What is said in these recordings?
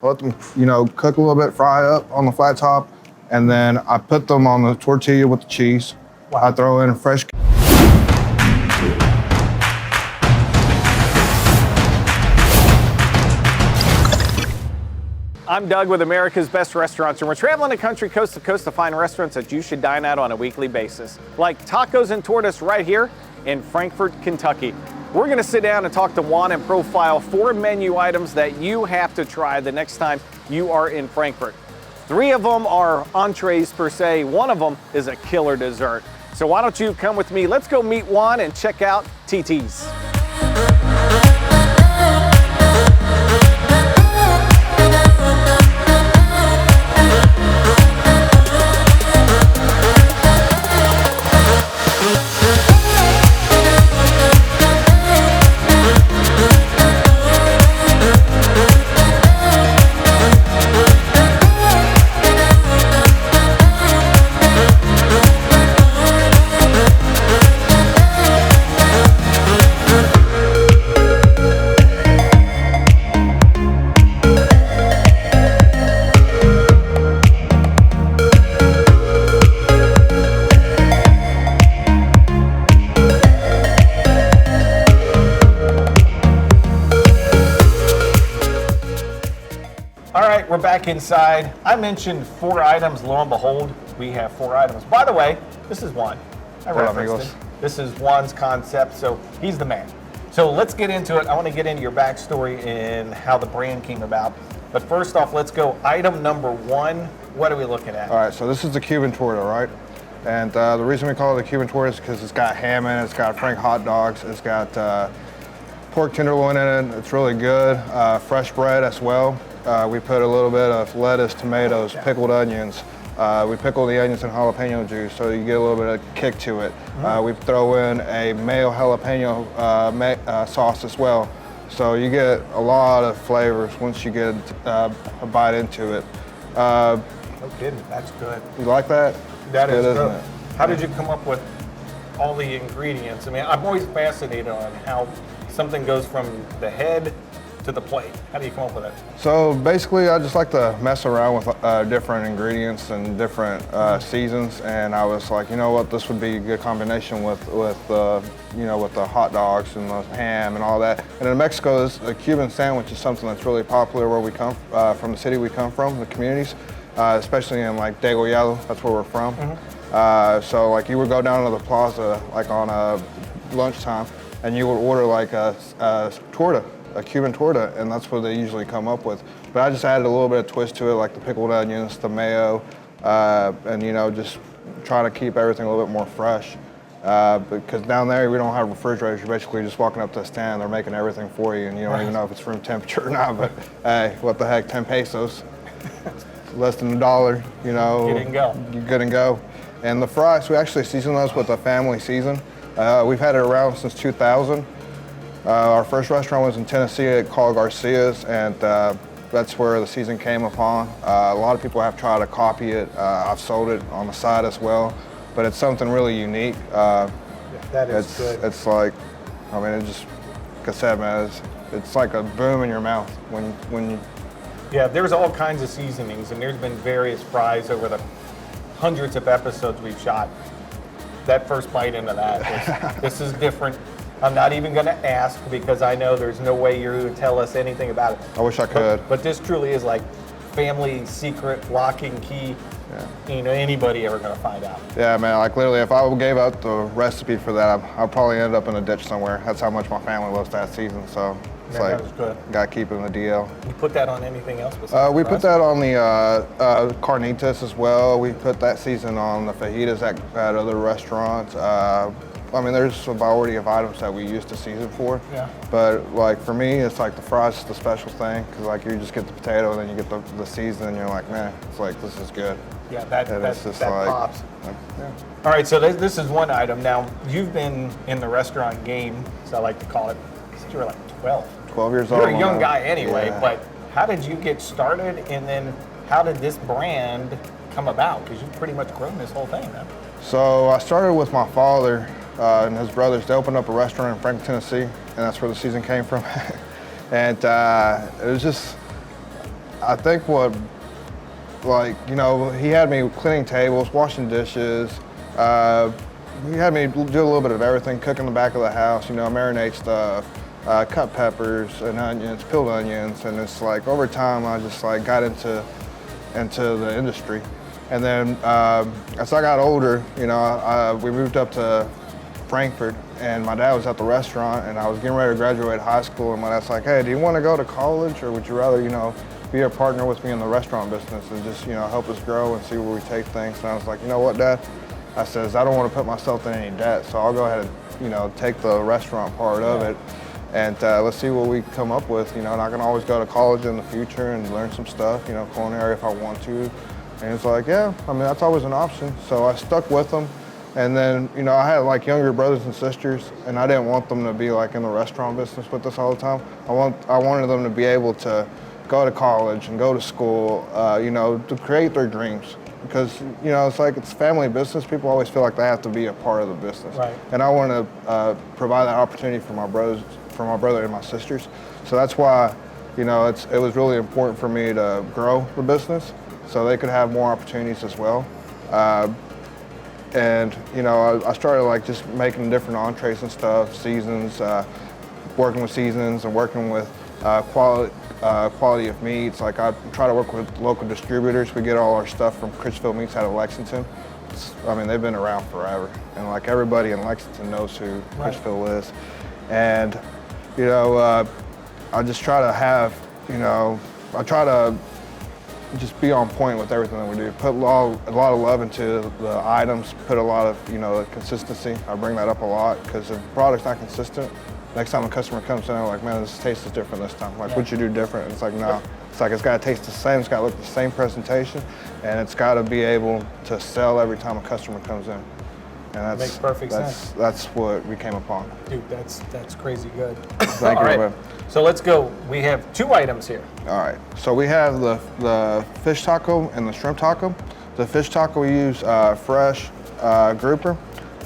Let them, cook a little bit, fry up on the flat top, and then I put them on the tortilla with the cheese. Wow. I throw in fresh. I'm Doug with America's Best Restaurants, and we're traveling the country coast to coast to find restaurants that you should dine at on a weekly basis, like Tacos and Tortas right here in Frankfort, Kentucky. We're going to sit down and talk to Juan and profile 4 menu items that you have to try the next time you are in Frankfort. 3 of them are entrees per se. 1 of them is a killer dessert. So why don't you come with me? Let's go meet Juan and check out TT's. We're back inside. I mentioned 4 items. Lo and behold, we have 4 items. By the way, this is Juan. I referenced him. This is Juan's concept, so he's the man. So let's get into it. I want to get into your backstory and how the brand came about. But first off, let's go item number 1. What are we looking at? All right, so this is the Cuban Torta, right? And the reason we call it the Cuban Torta is because it's got ham in it, it's got Frank hot dogs, it's got pork tenderloin in it. It's really good. Fresh bread as well. We put a little bit of lettuce, tomatoes, pickled onions. We pickle the onions in jalapeno juice, so you get a little bit of kick to it. We throw in a mayo jalapeno sauce as well. So you get a lot of flavors once you get a bite into it. No kidding, that's good. You like that? That is good. How did you come up with all the ingredients? I mean, I'm always fascinated on how something goes from the head to the plate. How do you come up with it? So basically, I just like to mess around with different ingredients and different seasons, and I was like, you know what, this would be a good combination with the hot dogs and the ham and all that. And in Mexico, a Cuban sandwich is something that's really popular where we come from, the city we come from, the communities, especially in like Degollado. That's where we're from. So like you would go down to the plaza like on lunchtime, and you would order like a torta. A Cuban torta, and that's what they usually come up with. But I just added a little bit of twist to it, like the pickled onions, the mayo, and just trying to keep everything a little bit more fresh. Because down there we don't have refrigerators. You're basically just walking up to the stand, they're making everything for you, and you don't even know if it's room temperature or not. But hey, what the heck, 10 pesos, less than $1, Get it and go. You're good and go. And the fries, we actually season those with a family season. We've had it around since 2000. Our first restaurant was in Tennessee called Garcia's, and that's where the season came upon. A lot of people have tried to copy it. I've sold it on the side as well, but it's something really unique. That is good. It's like, I mean, it just, like I said, man, it's like a boom in your mouth when you. Yeah, there's all kinds of seasonings, and there's been various fries over the hundreds of episodes we've shot. That first bite into that, this is different. I'm not even going to ask because I know there's no way you would tell us anything about it. I wish I could. But this truly is like family secret, lock and key. Yeah. Anybody ever going to find out. Yeah, man, like literally if I gave out the recipe for that, I'd probably end up in a ditch somewhere. That's how much my family loves that season, so it's like, got to keep it in the DL. You put that on anything else besides we put that on the carnitas as well. We put that season on the fajitas at other restaurants. I mean, there's a variety of items that we use to season for. Yeah. But like for me, it's like the fries is the special thing because like you just get the potato and then you get the season and you're like, man, it's like this is good. Yeah, that pops. Yeah. All right, so this is one item. Now, you've been in the restaurant game, as I like to call it, since you were like 12. 12 years old. You're a young guy anyway, but how did you get started, and then how did this brand come about? Because you've pretty much grown this whole thing, man. So I started with my father and his brothers. They opened up a restaurant in Frankfort, Tennessee, and that's where the season came from. And it was just, I think what, like, you know, he had me cleaning tables, washing dishes. He had me do a little bit of everything, cook in the back of the house, you know, marinate stuff, cut peppers and onions, peeled onions, and it's like over time I just like got into the industry. And then as I got older, you know, we moved up to Frankfort, and my dad was at the restaurant, and I was getting ready to graduate high school, and my dad's like, hey, do you want to go to college, or would you rather, you know, be a partner with me in the restaurant business and just, you know, help us grow and see where we take things? And I was like, you know what, Dad? I says, I don't want to put myself in any debt, so I'll go ahead and, you know, take the restaurant part of it, and let's see what we come up with, you know, and I can always go to college in the future and learn some stuff, you know, culinary if I want to. And it's like, yeah, I mean, that's always an option. So I stuck with them. And then, you know, I had like younger brothers and sisters, and I didn't want them to be like in the restaurant business with us all the time. I wanted them to be able to go to college and go to school, you know, to create their dreams. Because, you know, it's like it's family business. People always feel like they have to be a part of the business. Right. And I want to provide that opportunity for my brother and my sisters. So that's why, you know, it was really important for me to grow the business so they could have more opportunities as well. And, you know, I started like just making different entrees and stuff, seasons, working with seasons and working with quality of meats. Like I try to work with local distributors. We get all our stuff from Critchfield Meats out of Lexington. I mean, they've been around forever. And like everybody in Lexington knows who Critchfield is. And, you know, I just try to have, you know, I try to just be on point with everything that we do. Put a lot of love into the items, put a lot of, you know, consistency. I bring that up a lot because if the product's not consistent, next time a customer comes in, they're like, man, this taste is different this time. Like, what'd you do different? And it's like, no. It's like, it's gotta taste the same, it's gotta look the same presentation, and it's gotta be able to sell every time a customer comes in. And Makes perfect sense. That's what we came upon. Dude, that's crazy good. Thank you, right. So let's go. We have 2 items here. All right, so we have the fish taco and the shrimp taco. The fish taco, we use fresh grouper,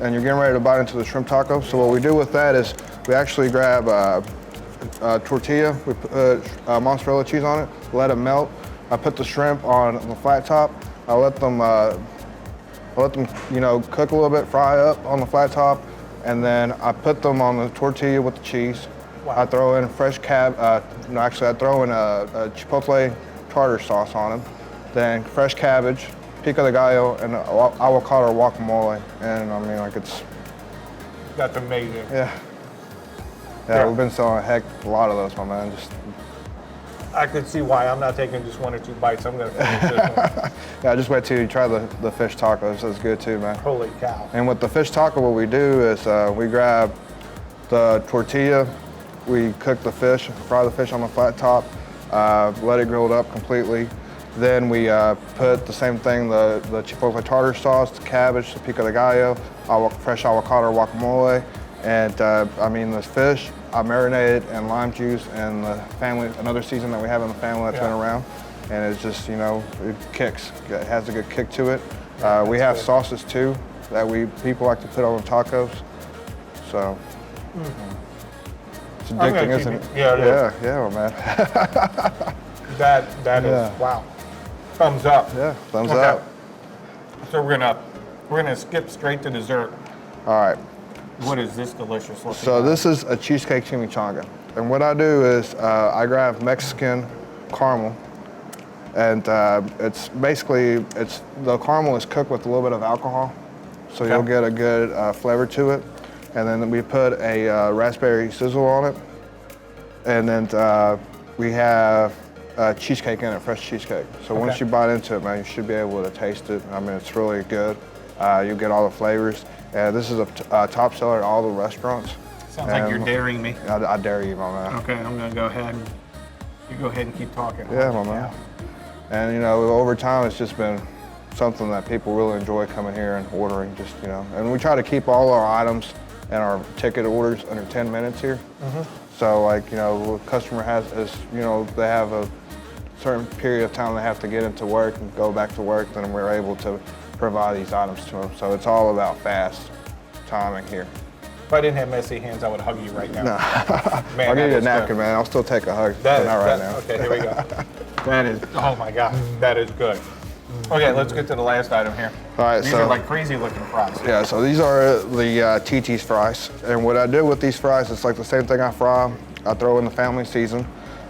and you're getting ready to bite into the shrimp taco. So what we do with that is we actually grab a tortilla, we put mozzarella cheese on it, let it melt. I put the shrimp on the flat top. I let them, you know, cook a little bit, fry up on the flat top, and then I put them on the tortilla with the cheese. Wow. I throw in fresh I throw in a chipotle tartar sauce on them, then fresh cabbage, pico de gallo, and avocado guacamole. And I mean, like That's amazing. Yeah, we've been selling a lot of those, my man. I could see why I'm not taking just 1 or 2 bites. I'm gonna finish this one. Yeah, just wait till you try the fish tacos. It's good too, man. Holy cow. And with the fish taco, what we do is we grab the tortilla, we cook the fish, fry the fish on the flat top, let it grill up completely. Then we put the same thing, the chipotle tartar sauce, the cabbage, the pico de gallo, fresh avocado guacamole, and I mean the fish, I marinate it in lime juice and another season that we have in the family that's been around. And it's just, you know, it kicks. It has a good kick to it. We have sauces too that people like to put on the tacos. So it's addicting, isn't it? Yeah, it is. Yeah, man. That is, wow. Thumbs up. Yeah, thumbs up. So we're gonna skip straight to dessert. All right. What is this delicious looking? So this is a cheesecake chimichanga. And what I do is I grab Mexican caramel, and it's basically, the caramel is cooked with a little bit of alcohol, so you'll get a good flavor to it. And then we put a raspberry sizzle on it. And then we have cheesecake in it, fresh cheesecake. So once you bite into it, man, you should be able to taste it. I mean, it's really good. You get all the flavors. This is a top seller at all the restaurants. Sounds like you're daring me. I dare you, my man. Okay, I'm gonna go ahead and you go ahead and keep talking. Yeah, my man. And you know, over time, it's just been something that people really enjoy coming here and ordering. Just, you know, and we try to keep all our items and our ticket orders under 10 minutes here. So, like, you know, the customer you know, they have a certain period of time they have to get into work and go back to work, then we're able to provide these items to them. So it's all about fast timing here. If I didn't have messy hands, I would hug you right now. No. Man, I'll give you a napkin, man. I'll still take a hug, but not right now. Okay, here we go. That is, oh my gosh, that is good. Okay, let's get to the last item here. All right, These so are like crazy looking fries. yeah, so these are the TT's fries, and what I do with these fries, it's like the same thing I fry. I throw in the family season.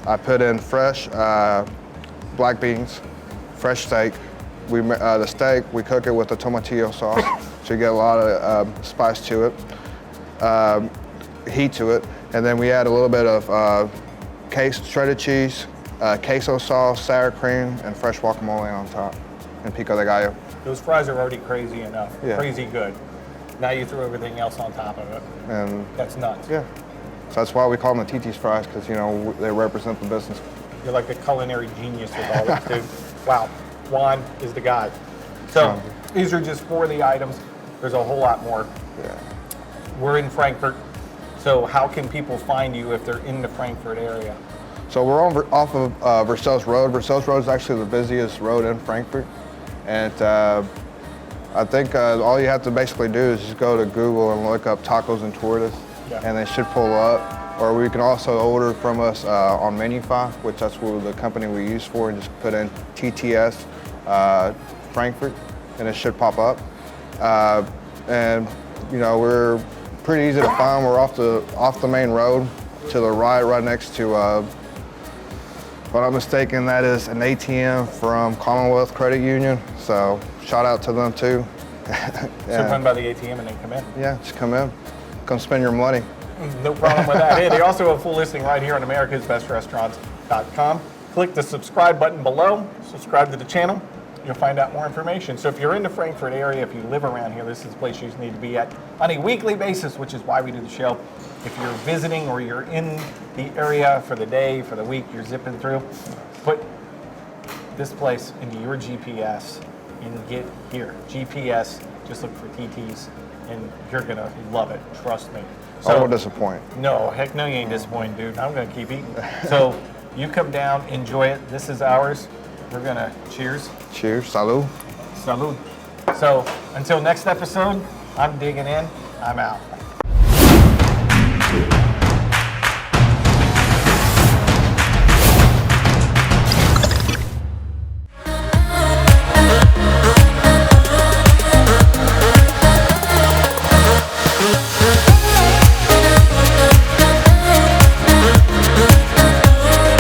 I put in fresh black beans, fresh steak. The steak, we cook it with a tomatillo sauce, so you get a lot of spice to it, heat to it, and then we add a little bit of shredded cheese, queso sauce, sour cream, and fresh guacamole on top, and pico de gallo. Those fries are already crazy enough, Yeah. crazy good. Now you throw everything else on top of it. And That's nuts. yeah, so that's why we call them the TT's fries, because you know they represent the business. You're like a culinary genius with all this, dude. Wow, Juan is the guy. So these are just 4 of the items. There's a whole lot more. Yeah. We're in Frankfurt, so how can people find you if they're in the Frankfurt area? So we're off of Versailles Road. Versailles Road is actually the busiest road in Frankfurt, and I think all you have to basically do is just go to Google and look up tacos and tortas, and they should pull up. Or we can also order from us on Menufy, which that's what the company we use for, and just put in TTS Frankfurt, and it should pop up. And you know, we're pretty easy to find. We're off the main road to the right next to, if I'm not mistaken, that is an ATM from Commonwealth Credit Union. So shout out to them too. So run by the ATM and then come in. Yeah, just come in, come spend your money. No problem with that. Hey, they also have a full listing right here on americasbestrestaurants.com. Click the subscribe button below, subscribe to the channel, you'll find out more information. So if you're in the Frankfurt area, if you live around here, this is the place you need to be at on a weekly basis, which is why we do the show. If you're visiting or you're in the area for the day, for the week, you're zipping through, put this place into your GPS and get here. GPS, just look for TT's and you're gonna love it, trust me. I won't disappoint. No, heck no, you ain't disappointed, dude. I'm gonna keep eating. So you come down, enjoy it. This is ours. We're gonna cheers. Cheers, salud. Salud. So until next episode, I'm digging in. I'm out.